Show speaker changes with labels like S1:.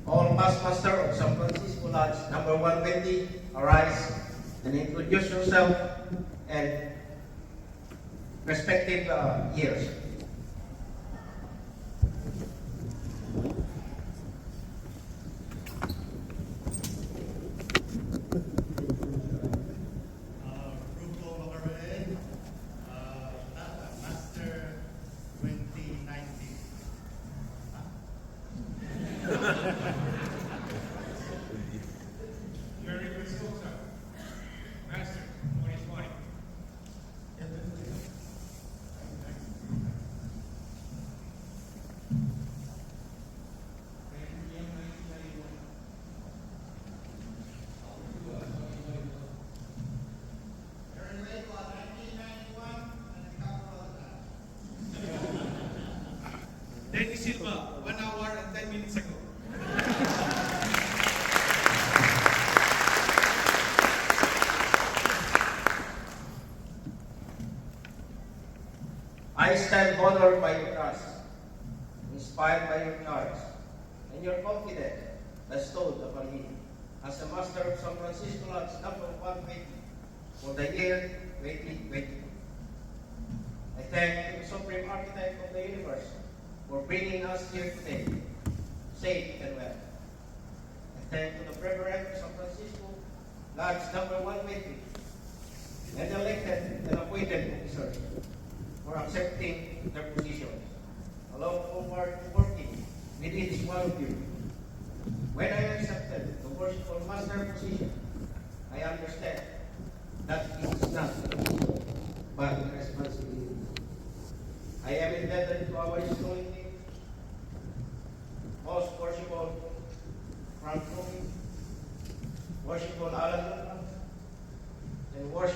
S1: All past master of San Francisco Lodge number 120, arise and introduce yourself and respective years.
S2: Grupo Macaroon, Master 2019.
S3: Jerry Crisosa, Master 2020.
S2: Aaron Laidlaw, 1991, and a couple of that.
S3: Dennis Silva, 1 hour and 10 minutes ago.
S1: I stand honored by your trust, inspired by your charge, and your confidence bestowed upon me as a master of San Francisco Lodge number 120 for the year 2020. I thank the Supreme Architect of the universe for bringing us here today, safe and well. I thank the President of San Francisco Lodge number 120 and elected and appointed officers for accepting their positions. I look forward to working with each one of you. When I accepted the worshipful master position, I understand that it is not a position, but a responsibility. I am indebted to our historic king, most worshipful Frank Rumi, worshipful Alan Lucas, and worshipful